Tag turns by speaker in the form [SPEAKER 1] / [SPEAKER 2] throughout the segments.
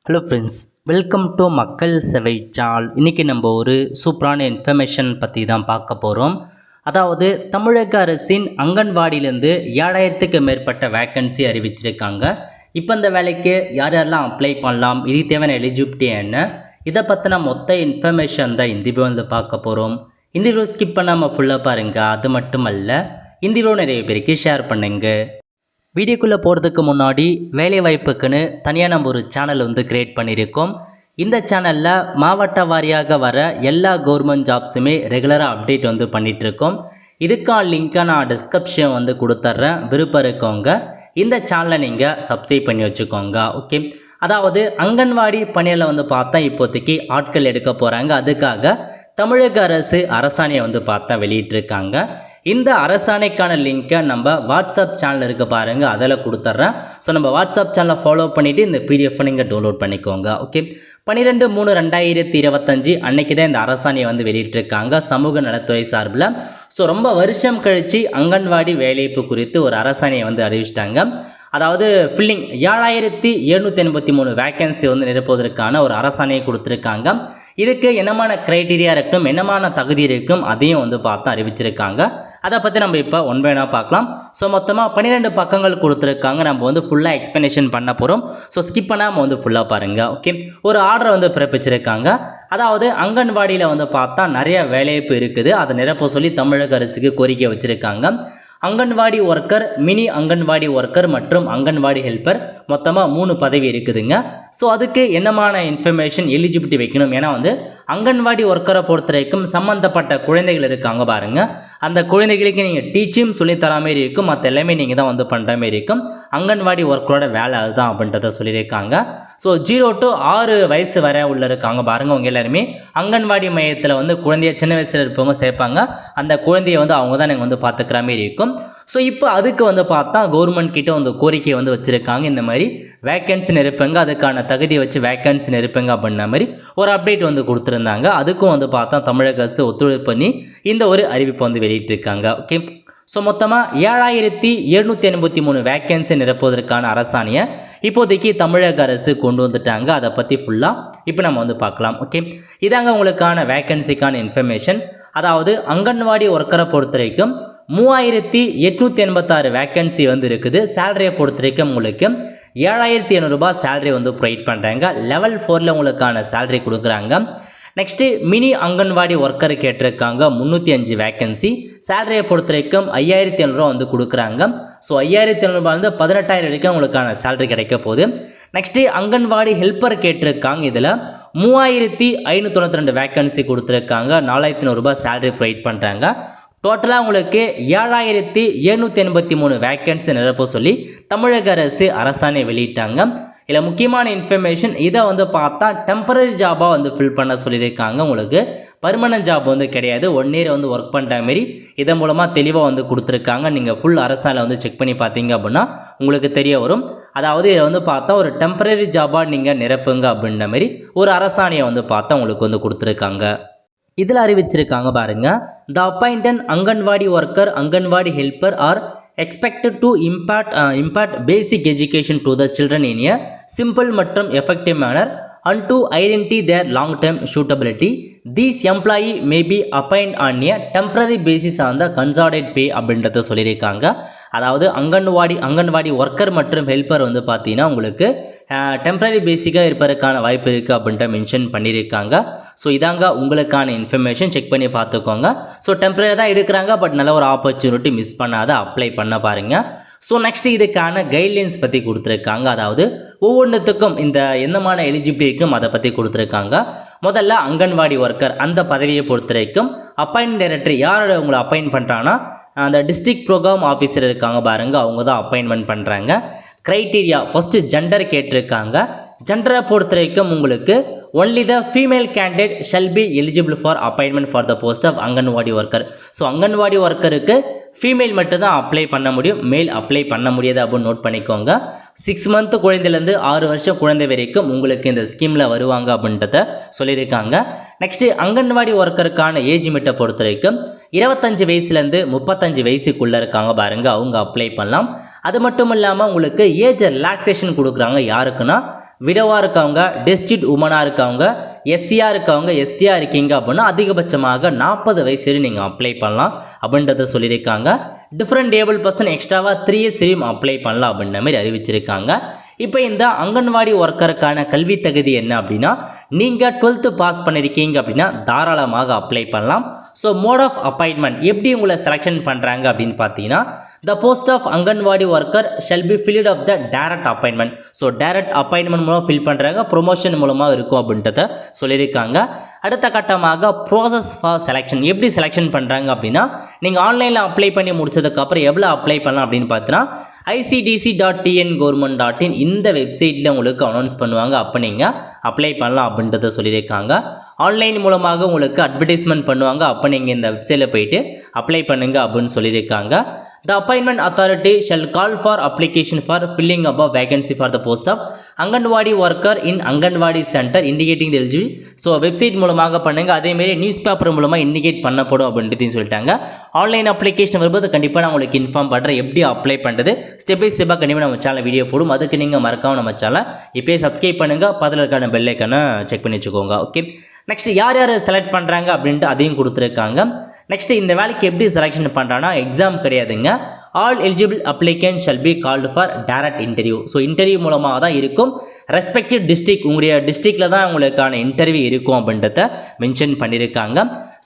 [SPEAKER 1] Hello friends, welcome to மக்கள் சேவை channel. இன்றைக்கி நம்ம ஒரு சூப்பரான இன்ஃபர்மேஷன் பற்றி தான் பார்க்க போகிறோம். அதாவது தமிழக அரசின் அங்கன்வாடியிலேருந்து 7000க்கு மேற்பட்ட வேக்கன்சி அறிவிச்சிருக்காங்க. இப்போ இந்த வேலைக்கு யார் யாரெல்லாம் அப்ளை பண்ணலாம், இது தேவையான எலிஜிபிலிட்டி என்ன, இதை பற்றின மொத்த இன்ஃபர்மேஷன் தான் இந்த வீடியோ வந்து பார்க்க போகிறோம். இந்த வீடியோ ஸ்கிப் பண்ணாமல் ஃபுல்லாக பாருங்கள். அது மட்டுமல்ல, இந்த வீடியோ நிறைய பேருக்கு ஷேர் பண்ணுங்கள். வீடியோக்குள்ளே போகிறதுக்கு முன்னாடி வேலைவாய்ப்புக்குன்னு தனியாக நம்ம ஒரு சேனல் வந்து க்ரியேட் பண்ணியிருக்கோம். இந்த சேனலில் மாவட்ட வாரியாக வர எல்லா கவர்மெண்ட் ஜாப்ஸுமே ரெகுலராக அப்டேட் வந்து பண்ணிகிட்ருக்கோம். இதுக்கான லிங்க்கை நான் டிஸ்கிரிப்ஷன் வந்து கொடுத்துட்றேன். விருப்பம் இருக்கவங்க இந்த சேனலை நீங்கள் சப்ஸ்கிரைப் பண்ணி வச்சுக்கோங்க. ஓகே, அதாவது அங்கன்வாடி பணியில் வந்து பார்த்தா இப்போதைக்கு ஆட்கள் எடுக்க போகிறாங்க. அதுக்காக தமிழக அரசு அரசாணையை வந்து பார்த்தா வெளியிட்டிருக்காங்க. இந்த அரசாணைக்கான லிங்க்கை நம்ம வாட்ஸ்அப் சேனல் இருக்க பாருங்கள், அதில் கொடுத்துட்றேன். ஸோ நம்ம வாட்ஸ்அப் சேனலை ஃபாலோ பண்ணிவிட்டு இந்த பிடிஎஃப் நீங்கள் டவுன்லோட் பண்ணிக்கோங்க. ஓகே, 12/3/2025 அன்னைக்கு தான் இந்த அரசாணையை வந்து வெளியிட்டிருக்காங்க சமூக நலத்துறை சார்பில். ஸோ ரொம்ப வருஷம் கழித்து அங்கன்வாடி வேலைவாய்ப்பு குறித்து ஒரு அரசாணையை வந்து அறிவிச்சிட்டாங்க. அதாவது ஃபில்லிங் 7783 வேக்கன்சி வந்து நிரப்புவதற்கான ஒரு அரசாணையை கொடுத்துருக்காங்க. இதுக்கு என்னமான க்ரைட்டீரியா இருக்கணும், என்னமான தகுதி இருக்கணும், அதையும் வந்து பார்த்து அறிவிச்சிருக்காங்க. அதை பற்றி நம்ம இப்போ ஒன் பை ஒன்னாக பார்க்கலாம். ஸோ மொத்தமாக 12 பக்கங்கள் கொடுத்துருக்காங்க. நம்ம வந்து ஃபுல்லாக எக்ஸ்ப்ளனேஷன் பண்ண போகிறோம். ஸோ ஸ்கிப் பண்ணாமல் வந்து ஃபுல்லாக பாருங்கள். ஓகே, ஒரு ஆர்டரை வந்து பிறப்பிச்சிருக்காங்க. அதாவது அங்கன்வாடியில் வந்து பார்த்தா நிறைய வேலைவாய்ப்பு இருக்குது, அதை நிரப்ப சொல்லி தமிழக அரசுக்கு கோரிக்கை வச்சுருக்காங்க. Anganwadi worker, mini anganwadi worker மற்றும் அங்கன்வாடி ஹெல்ப்பர், மொத்தமாக 3 பதவி இருக்குதுங்க. ஸோ அதுக்கு என்னமான இன்ஃபர்மேஷன் எலிஜிபிலிட்டி வைக்கணும், ஏன்னா வந்து அங்கன்வாடி ஒர்க்கரை பொறுத்த வரைக்கும் சம்மந்தப்பட்ட குழந்தைகள் இருக்காங்க பாருங்கள், அந்த குழந்தைகளுக்கு நீங்கள் டீச்சிங் சொல்லித்தர மாரி இருக்கும், மற்ற எல்லாமே நீங்கள் தான் வந்து பண்ணுற மாரி இருக்கும். அங்கன்வாடி ஒர்க்கரோட வேலை அதுதான் அப்படின்றத சொல்லியிருக்காங்க. ஸோ 0 to 6 வயசு வரை உள்ள இருக்காங்க பாருங்கள், அவங்க எல்லாருமே அங்கன்வாடி மையத்தில் வந்து குழந்தைய சின்ன வயசில் இருப்பவங்க சேர்ப்பாங்க. அந்த குழந்தைய வந்து அவங்க தான் நீங்கள் வந்து பார்த்துக்கிற மாரி இருக்கும். ஸோ இப்போ அதுக்கு வந்து பார்த்தா கவர்மெண்ட் கிட்ட வந்து கோரிக்கை வந்து வச்சுருக்காங்க, இந்த மாதிரி வேக்கன்சி நிரப்புங்க, அதுக்கான தகுதியை வச்சு வேக்கன்சி நிரப்புங்க அப்படின்ற மாதிரி ஒரு அப்டேட் வந்து கொடுத்துருந்தாங்க. அதுக்கும் வந்து பார்த்தா தமிழக அரசு ஒத்துழைப்பு பண்ணி இந்த ஒரு அறிவிப்பு வந்து வெளியிட்டிருக்காங்க. ஓகே, ஸோ மொத்தமாக 7783 வேக்கன்சி நிரப்புவதற்கான அரசாணையை இப்போதைக்கு தமிழக அரசு கொண்டு வந்துட்டாங்க. அதை பற்றி ஃபுல்லாக இப்போ நம்ம வந்து பார்க்கலாம். ஓகே, இதாங்க உங்களுக்கான வேக்கன்சிக்கான இன்ஃபர்மேஷன். அதாவது அங்கன்வாடி ஒர்க்கரை பொறுத்த வரைக்கும் 3886 வேக்கன்சி வந்து இருக்குது. சேலரியை பொறுத்த வரைக்கும் உங்களுக்கு 7700 ரூபாய் சேலரி வந்து ப்ரொவைட் பண்ணுறாங்க. லெவல் 4ல் உங்களுக்கான சேலரி கொடுக்குறாங்க. நெக்ஸ்ட்டு மினி அங்கன்வாடி ஒர்க்கர் கேட்டிருக்காங்க 305 வேக்கன்சி. சேலரியை பொறுத்த வரைக்கும் 5700 வந்து கொடுக்குறாங்க. ஸோ 5700 வந்து 18000 வரைக்கும் உங்களுக்கான சேலரி கிடைக்க போகுது. நெக்ஸ்ட்டு அங்கன்வாடி ஹெல்ப்பர் கேட்டிருக்காங்க. இதில் 3592 வேக்கன்சி கொடுத்துருக்காங்க. 4100 ரூபாய் சேலரி ப்ரொவைட் பண்ணுறாங்க. டோட்டலாக உங்களுக்கு 7783 வேக்கன்சி நிரப்ப சொல்லி தமிழக அரசு அரசாணை வெளியிட்டாங்க. இதில் முக்கியமான இன்ஃபர்மேஷன், இதை வந்து பார்த்தா டெம்பரரி ஜாபாக வந்து ஃபில் பண்ண சொல்லியிருக்காங்க. உங்களுக்கு பர்மனன்ட் ஜாப் வந்து கிடையாது, 1 இயர் வந்து ஒர்க் பண்ணுற மாரி இதன் மூலமாக தெளிவாக வந்து கொடுத்துருக்காங்க. நீங்கள் ஃபுல் அரசாணை வந்து செக் பண்ணி பார்த்தீங்க அப்படின்னா உங்களுக்கு தெரிய வரும். அதாவது இதை வந்து பார்த்தா ஒரு டெம்பரரி ஜாபாக நீங்கள் நிரப்புங்க அப்படின்ற மாதிரி ஒரு அரசாணையை வந்து பார்த்தா உங்களுக்கு வந்து கொடுத்துருக்காங்க. இதில் அறிவிச்சிருக்காங்க பாருங்கள், the appointed anganwadi worker, anganwadi helper are expected to impart basic education to the children in a simple மற்றும் effective manner and to identify their long term suitability. These employee may be appointed on a temporary basis on the consolidated pay அப்படின்றத சொல்லியிருக்காங்க. அதாவது anganwadi worker மற்றும் helper வந்து பார்த்தீங்கன்னா உங்களுக்கு temporary பேசிக்காக இருப்பதற்கான வாய்ப்பு இருக்குது அப்படின்ட்டு மென்ஷன் பண்ணியிருக்காங்க. ஸோ இதாங்க உங்களுக்கான இன்ஃபர்மேஷன், செக் பண்ணி பார்த்துக்கோங்க. ஸோ டெம்பரரி தான் எடுக்கிறாங்க, பட் நல்ல ஒரு ஆப்பர்ச்சுனிட்டி மிஸ் பண்ணாத அப்ளை பண்ண பாருங்கள். ஸோ நெக்ஸ்ட்டு இதுக்கான கைட்லைன்ஸ் பற்றி கொடுத்துருக்காங்க. அதாவது ஒவ்வொன்றுத்துக்கும் இந்த எந்தமான எலிஜிபிலிட்டி இருக்கும் அதை பற்றி கொடுத்துருக்காங்க. முதல்ல அங்கன்வாடி ஒர்க்கர் அந்த பதவியை பொறுத்த வரைக்கும் அப்பாயின்ட் டைரக்டர் யாரோட உங்களை அப்பாயின்ட் பண்ணுறாங்கன்னா அந்த டிஸ்ட்ரிக்ட் ப்ரோக்ராம் ஆஃபீஸர் இருக்காங்க பாருங்கள், அவங்க தான் அப்பாயின்மெண்ட் பண்ணுறாங்க. க்ரைட்டீரியா ஃபஸ்ட்டு ஜெண்டர் கேட்டிருக்காங்க. ஜெண்டரை பொறுத்த வரைக்கும் உங்களுக்கு only the female candidate shall be eligible for appointment for the post of anganwadi worker. So anganwadi ஒர்க்கருக்கு ஃபீமேல் மட்டும்தான் அப்ளை பண்ண முடியும், மேல் அப்ளை பண்ண முடியாது அப்படின்னு நோட் பண்ணிக்கோங்க. 6 மந்த் குழந்தைலேருந்து 6 வருஷம் குழந்தை வரைக்கும் உங்களுக்கு இந்த ஸ்கீமில் வருவாங்க அப்படின்றத சொல்லியிருக்காங்க. நெக்ஸ்ட்டு அங்கன்வாடி ஒர்க்கருக்கான ஏஜ் லிமிட்டை பொறுத்த வரைக்கும் 25 வயசுலேருந்து 35 வயசுக்குள்ளே இருக்காங்க பாருங்கள், அவங்க அப்ளை பண்ணலாம். அது மட்டும் இல்லாமல் உங்களுக்கு ஏஜ் ரிலாக்ஸேஷன் கொடுக்குறாங்க. யாருக்குன்னா விடோவாக இருக்கவங்க, டெஸ்டிட் உமனாக இருக்கவங்க, எஸ்சியாக இருக்கவங்க, எஸ்டியாக இருக்கீங்க அப்படின்னா அதிகபட்சமாக 40 வயசு வரை நீங்கள் அப்ளை பண்ணலாம் அப்படின்றத சொல்லியிருக்காங்க. டிஃப்ரெண்ட் ஏபிள் பர்சன் எக்ஸ்ட்ராவாக 3 இயர்ஸ் வரையும் அப்ளை பண்ணலாம் அப்படின்ற மாதிரி அறிவிச்சிருக்காங்க. இப்போ இந்த அங்கன்வாடி ஒர்க்கருக்கான கல்வி தகுதி என்ன அப்படின்னா, நீங்கள் 12th பாஸ் பண்ணியிருக்கீங்க அப்படின்னா தாராளமாக அப்ளை பண்ணலாம். ஸோ மோட் ஆஃப் அப்பாயின்மெண்ட் எப்படி உங்களை செலெக்ஷன் பண்ணுறாங்க அப்படின்னு பார்த்தீங்கன்னா, the post of anganwadi worker shall be filled of the direct appointment. So direct appointment மூலம் ஃபில் பண்ணுறாங்க, ப்ரொமோஷன் மூலமாக இருக்கும் அப்படின்றத சொல்லியிருக்காங்க. அடுத்த கட்டமாக ப்ராசஸ் ஃபார் செலெக்ஷன் எப்படி செலெக்ஷன் பண்ணுறாங்க அப்படின்னா, நீங்கள் ஆன்லைனில் அப்ளை பண்ணி முடிச்சதுக்கப்புறம் எவ்வளோ அப்ளை பண்ணலாம் அப்படின்னு பார்த்தீங்கன்னா icdc.tngov.in இந்த வெப்சைட்டில் உங்களுக்கு அனௌன்ஸ் பண்ணுவாங்க. அப்போ நீங்கள் அப்ளை பண்ணலாம் அப்படின்றத சொல்லியிருக்காங்க. ஆன்லைன் மூலமாக உங்களுக்கு அட்வர்டைஸ்மெண்ட் பண்ணுவாங்க. அப்போ நீங்கள் இந்த வெப்சைட்டில் போயிட்டு அப்ளை பண்ணுங்க அப்படின்னு சொல்லியிருக்காங்க. The appointment authority shall call for application for filling up a vacancy for the post of Anganwadi worker in Anganwadi center indicating the eligibility. So website மூலமாக பண்ணுங்கள். அதேமாரி நியூஸ் பேப்பர் மூலமாக இண்டிகேட் பண்ணப்படும் அப்படின்றதையும் சொல்லிட்டாங்க. ஆன்லைன் அப்ளிகேஷன் வரும்போது கண்டிப்பாக நான் உங்களுக்கு இன்ஃபார்ம் பண்ணுறேன் எப்படி அப்ளை பண்ணுறது ஸ்டெப் பை ஸ்டெப்பாக கண்டிப்பாக நம்ம சேனல் வீடியோ போடும். அதுக்கு நீங்கள் மறக்காமல் நம்ம சேனலை இப்போயே சப்ஸ்கிரைப் பண்ணுங்கள், பக்கத்தில் இருக்கான பெல் ஐக்கானை செக் பண்ணி வச்சுக்கோங்க. ஓகே, நெக்ஸ்ட் யார் யார் செலக்ட் பண்ணுறாங்க அப்படின்ட்டு அதையும் கொடுத்துருக்காங்க. நெக்ஸ்ட் இந்த வேலைக்கு எப்படி செலெக்ஷன் பண்ணுறாங்கன்னா எக்ஸாம் கிடையாதுங்க. All eligible applicant shall be called for direct interview. So interview மூலமாக தான் இருக்கும். ரெஸ்பெக்டிவ் டிஸ்ட்ரிக்ட் உங்களுடைய டிஸ்ட்ரிக்டில் தான் உங்களுக்கான இன்டர்வியூ இருக்கும் அப்படின்றத மென்ஷன் பண்ணியிருக்காங்க.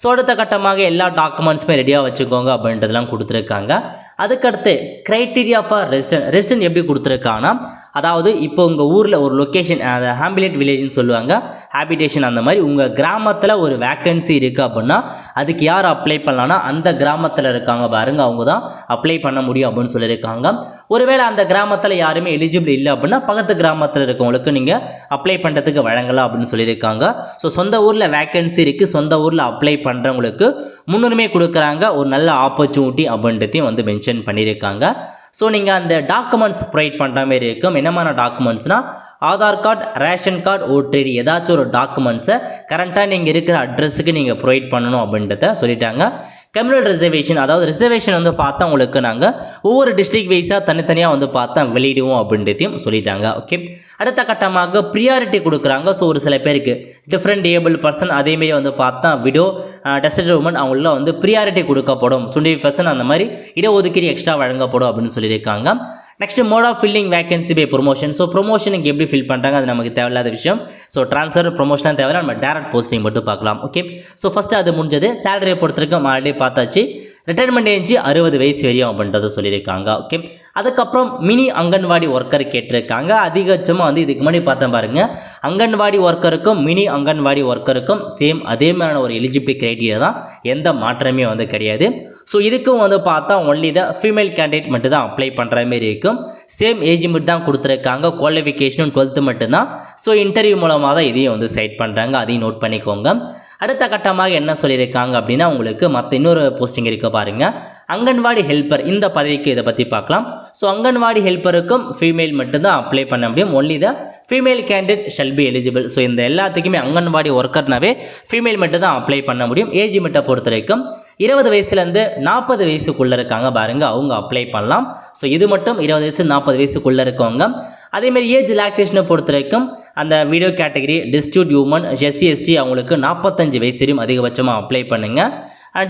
[SPEAKER 1] ஸோ அடுத்த கட்டமாக எல்லா டாக்குமெண்ட்ஸுமே ரெடியாக வச்சுக்கோங்க அப்படின்றதெல்லாம் கொடுத்துருக்காங்க. அதுக்கடுத்து க்ரைட்டீரியா ஃபார் ரெசிடென்ட் எப்படி கொடுத்துருக்காங்கன்னா, அதாவது இப்போ உங்கள் ஊரில் ஒரு லொக்கேஷன், அதை ஹாம்பிலேட் வில்லேஜ்னு சொல்லுவாங்க, ஹேபிடேஷன், அந்த மாதிரி உங்கள் கிராமத்தில் ஒரு வேக்கன்சி இருக்குது அப்படின்னா அதுக்கு யார் அப்ளை பண்ணலான்னா அந்த கிராமத்தில் இருக்காங்க பாருங்க, அவங்க தான் அப்ளை பண்ண முடியும் அப்படின்னு சொல்லியிருக்காங்க. ஒருவேளை அந்த கிராமத்தில் யாருமே எலிஜிபிள் இல்லை அப்படின்னா பக்கத்து கிராமத்தில் இருக்கவங்களுக்கு நீங்கள் அப்ளை பண்ணுறதுக்கு வழங்கலாம் அப்படின்னு சொல்லியிருக்காங்க. ஸோ சொந்த ஊரில் வேக்கன்சி இருக்குது, சொந்த ஊரில் அப்ளை பண்ணுறவங்களுக்கு முன்னுரிமை கொடுக்குறாங்க, ஒரு நல்ல ஆப்பர்ச்சுனிட்டி அப்படின்றதையும் வந்து மென்ஷன் பண்ணியிருக்காங்க. ஸோ நீங்கள் அந்த டாக்குமெண்ட்ஸ் ப்ரொவைட் பண்ணுற மாதிரி இருக்கும். என்னமான டாக்குமெண்ட்ஸ்னால் Aadhaar card, ration card, voter ID, ஏதாச்சும் ஒரு டாக்குமெண்ட்ஸை கரண்ட்டாக நீங்கள் இருக்கிற அட்ரஸுக்கு நீங்கள் ப்ரொவைட் பண்ணணும் அப்படின்றத சொல்லிட்டாங்க. கம்யூனல் ரிசர்வேஷன், அதாவது ரிசர்வேஷன் வந்து பார்த்தா உங்களுக்கு நாங்கள் ஒவ்வொரு டிஸ்ட்ரிக்ட் வைஸாக தனித்தனியாக வந்து பார்த்தா வெளியிடுவோம் அப்படின்றதையும் சொல்லிட்டாங்க. ஓகே, அடுத்த கட்டமாக ப்ரியாரிட்டி கொடுக்குறாங்க. ஸோ ஒரு சில பேருக்கு டிஃப்ரெண்ட் ஏபிள் பர்சன், அதேமாரி வந்து பார்த்தா விடோ, டெஸ்டட் உமன், அவங்களாம் வந்து ப்ரியாரிட்டி கொடுக்கப்படும். 20% அந்த மாதிரி இடஒதுக்கீடு எக்ஸ்ட்ரா வழங்கப்படும் அப்படின்னு சொல்லியிருக்காங்க. Next mode of filling vacancy by promotion. So ப்ரொமோஷனுக்கு எப்படி ஃபில் பண்ணுறாங்க அது நமக்கு தேவையில்லாத விஷயம். ஸோ ட்ரான்ஸ்ஃபர் ப்ரொமோஷனாக தேவையில்ல, நம்ம டேரக்ட் போஸ்டிங் மட்டும் பார்க்கலாம். ஓகே, ஸோ ஃபஸ்ட்டு அது முடிஞ்சது. சேலரியை பொறுத்தவரைக்கும் ஆல்ரெடி பார்த்தாச்சு. ரிட்டைர்மெண்ட் ஏஜ் 60 வயசு வரையும் அப்படின்றத சொல்லியிருக்காங்க. ஓகே, அதுக்கப்புறம் மினி அங்கன்வாடி ஒர்க்கர் கேட்டிருக்காங்க. அதிகபட்சமாக வந்து இதுக்கு முன்னாடி பார்த்தேன் பாருங்கள், அங்கன்வாடி ஒர்க்கருக்கும் மினி அங்கன்வாடி ஒர்க்கருக்கும் சேம் அதே மாதிரியான ஒரு எலிஜிபிலிட்டி கிரைட்டீரியா தான், எந்த மாற்றமே வந்து கிடையாது. ஸோ இதுக்கும் வந்து பார்த்தா ஒன்லி த ஃபீமேல் கேண்டிடேட் மட்டும் தான் அப்ளை பண்ணுற மாதிரி இருக்கும். சேம் ஏஜ் மட்டும் தான் கொடுத்துருக்காங்க, குவாலிஃபிகேஷனும் 12th மட்டும்தான். ஸோ இன்டர்வியூ மூலமாக தான் இதையும் வந்து செலக்ட் பண்ணுறாங்க, அதையும் நோட் பண்ணிக்கோங்க. அடுத்த கட்டமாக என்ன சொல்லியிருக்காங்க அப்படின்னா, உங்களுக்கு மற்ற இன்னொரு போஸ்டிங் இருக்க பாருங்கள், அங்கன்வாடி ஹெல்ப்பர். இந்த பதவிக்கு இதை பற்றி பார்க்கலாம். ஸோ அங்கன்வாடி ஹெல்ப்பருக்கும் ஃபீமேல் மட்டும்தான் அப்ளை பண்ண முடியும். Only the female candidate shell be eligible. So இந்த எல்லாத்துக்குமே அங்கன்வாடி ஒர்க்கர்னாவே ஃபீமேல் மட்டும் தான் அப்ளை பண்ண முடியும். ஏஜ் மட்டும் பொறுத்த வரைக்கும் 20 வயசுலேருந்து 40 வயசுக்குள்ளே இருக்காங்க பாருங்கள், அவங்க அப்ளை பண்ணலாம். ஸோ இது மட்டும் 20 வயசு 40 வயசுக்குள்ளே இருக்கவங்க. அதேமாதிரி ஏஜ் ரிலாக்ஸேஷனை பொறுத்த வரைக்கும் அந்த video category, district woman, SC ST அவங்களுக்கு 45 வயசு வரையும் அதிகபட்சமாக அப்ளை பண்ணுங்கள்.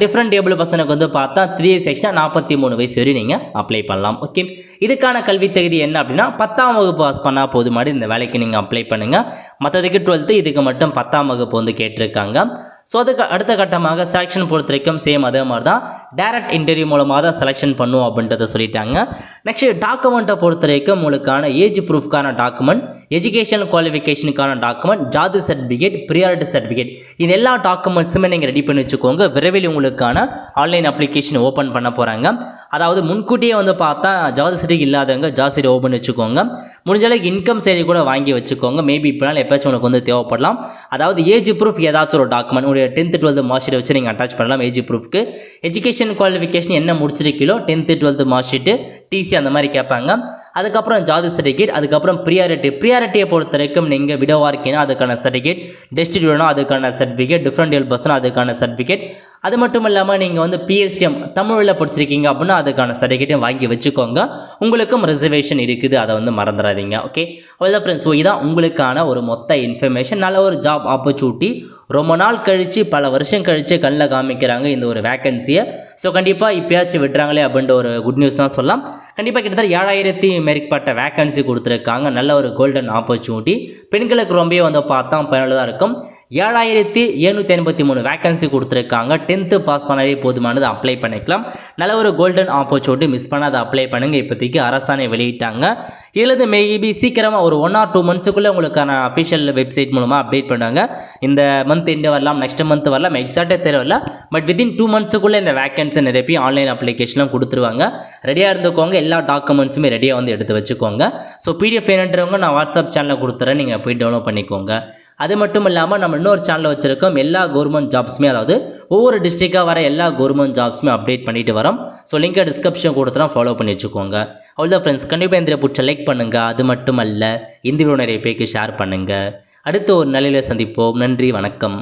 [SPEAKER 1] டிஃப்ரெண்ட் ஏபிள் பர்சனுக்கு வந்து பார்த்தா 3 இயர்ஸ் எக்ஸ்ட்ரா 43 வயசு வரையும் நீங்கள் அப்ளை பண்ணலாம். ஓகே, இதுக்கான கல்வி தகுதி என்ன அப்படின்னா 10ஆம் வகுப்பு பாஸ் பண்ணால் போதுமாடி இந்த வேலைக்கு நீங்கள் அப்ளை பண்ணுங்கள். மற்றதுக்கு 12th, இதுக்கு மட்டும் 10ஆம் வகுப்பு வந்து கேட்டிருக்காங்க. ஸோ அதுக்கு அடுத்த கட்டமாக செலெக்ஷன் பொறுத்த வரைக்கும் சேம் அதே மாதிரி தான், டைரக்ட் இன்டர்வியூ மூலமாக தான் செலெக்ஷன் பண்ணுவோம் அப்படின்றத சொல்லிட்டாங்க. நெக்ஸ்ட் டாக்குமெண்ட்டை பொறுத்த வரைக்கும் உங்களுக்கான ஏஜ் ப்ரூஃப்கான டாக்குமெண்ட், எஜுகேஷன் குவாலிஃபிகேஷனுக்கான டாக்குமெண்ட், ஜாதி சர்டிஃபிகேட், ப்ரியாரிட்டி சர்டிஃபிகேட், இது எல்லா டாக்குமெண்ட்ஸுமே நீங்கள் ரெடி பண்ணி வச்சுக்கோங்க. விரைவில் உங்களுக்கான ஆன்லைன் அப்ளிகேஷன் ஓப்பன் பண்ண போகிறாங்க. அதாவது முன்கூட்டியே வந்து பார்த்தா ஜாதி சர்டிஃபிகேட் இல்லாதவங்க ஜாதி சர்டிஃபிகேட் ஓப்பன் வச்சுக்கோங்க. முடிஞ்ச அளவுக்கு இன்கம் சைடு கூட வாங்கி வச்சுக்கோங்க. மேபி இப்போனாலும் எப்போச்சும் உங்களுக்கு வந்து தேவைப்படலாம். அதாவது ஏஜ் ப்ரூஃப் ஏதாச்சும் ஒரு டாக்குமெண்ட், உங்களுடைய 10th 12th மார்க் ஷீட்டை வச்சு நீங்கள் அட்டாச் பண்ணலாம். ஏஜ் ப்ரூஃப்க்கு எஜுகேஷன் குவாலிஃபிகேஷன் என்ன முடிச்சிருக்கீங்களோ 10th 12th mark sheet, DC அந்த மாதிரி கேட்பாங்க. அதுக்கப்புறம் ஜாதி சர்டிஃபிகேட், அதுக்கப்புறம் ப்ரியாரிட்டியை பொறுத்த வரைக்கும் நீங்கள் விடோவாக இருக்கீங்கன்னா அதுக்கான சர்டிஃபிகேட், டெஸ்டிடியூட்னா அதுக்கான சர்டிஃபிகேட், டிஃப்ரெண்ட் பர்சன் அதுக்கான சர்டிஃபிகேட், அது மட்டும் இல்லாமல் நீங்கள் வந்து பிஎஸ்டிஎம் தமிழில் படிச்சிருக்கீங்க அப்படின்னா அதுக்கான சர்டிஃபிகேட்டையும் வாங்கி வச்சுக்கோங்க. உங்களுக்கும் ரிசர்வேஷன் இருக்குது, அதை வந்து மறந்துடாதீங்க. ஓகே, அவ்வளோதான் ஃப்ரெண்ட்ஸ். ஸோ இதான் உங்களுக்கான ஒரு மொத்த இன்ஃபர்மேஷன். நல்ல ஒரு ஜாப் ஆப்பர்ச்சுனிட்டி, ரொம்ப நாள் கழித்து பல வருஷம் கழித்து கண்ணில் காமிக்கிறாங்க இந்த ஒரு வேக்கன்சியை. ஸோ கண்டிப்பாக இப்போயாச்சும் விடுறாங்களே அப்படின்ற ஒரு குட் நியூஸ் தான் சொல்லலாம். கண்டிப்பாக கிட்டத்தட்ட 7000 மேற்பட்ட வேக்கன்சி கொடுத்துருக்காங்க. நல்ல ஒரு கோல்டன் ஆப்பர்ச்சுனிட்டி, பெண்களுக்கு ரொம்பவே வந்து பார்த்தா பயனுள்ளதாக இருக்கும். 7783 வேக்கன்சி கொடுத்துருக்காங்க. 10th பாஸ் பண்ணவே போதுமானது, அப்ளை பண்ணிக்கலாம். நல்ல ஒரு கோல்டன் ஆப்பர்ச்சுனிட்டி, மிஸ் பண்ணாத அப்ளை பண்ணுங்கள். இப்போதைக்கு அரசாணை வெளியிட்டாங்க. இதில் மேபி சீக்கிரமாக ஒரு 1 or 2 monthsக்குள்ளே உங்களுக்கான அஃபிஷியல் வெப்சைட் மூலமாக அப்டேட் பண்ணுவாங்க. இந்த மந்த் எண்டு வரலாம், நெக்ஸ்ட் மந்த் வரலாம், எக்ஸாக்டாக தெரியல. பட் வித்தின் 2 monthsக்குள்ளே இந்த வேக்கன்சி நிரப்பி ஆன்லைன் அப்ளிகேஷன்லாம் கொடுத்துருவாங்க. ரெடியாக இருந்துக்கோங்க. எல்லா டாக்குமெண்ட்ஸுமே ரெடியாக வந்து எடுத்து வச்சுக்கோங்க. ஸோ பிடிஎஃப் வேணுன்றவங்க நான் வாட்ஸ்அப் சேனலில் கொடுத்துறேன், நீங்கள் போய் டவுன்லோட் பண்ணிக்கோங்க. அது மட்டும் இல்லாமல் நம்ம இன்னொரு சேனலில் வச்சுருக்கோம். எல்லா கவர்மெண்ட் ஜாப்ஸுமே, அதாவது ஒவ்வொரு டிஸ்ட்ரிக்டாக வர எல்லா கவர்மெண்ட் ஜாப்ஸுமே அப்டேட் பண்ணிட்டு வரோம். ஸோ லிங்கை டிஸ்கிரிப்ஷன் கொடுத்துறோம், ஃபாலோ பண்ணி வச்சுக்கோங்க. அவ்வளோதான் ஃப்ரெண்ட்ஸ். கண்டிப்பாக இந்த பிடிச்ச லைக் பண்ணுங்கள். அது மட்டும் அல்ல, இந்த வீடியோ நிறைய பேருக்கு ஷேர் பண்ணுங்கள். அடுத்த ஒரு நிலையில் சந்திப்போம். நன்றி, வணக்கம்.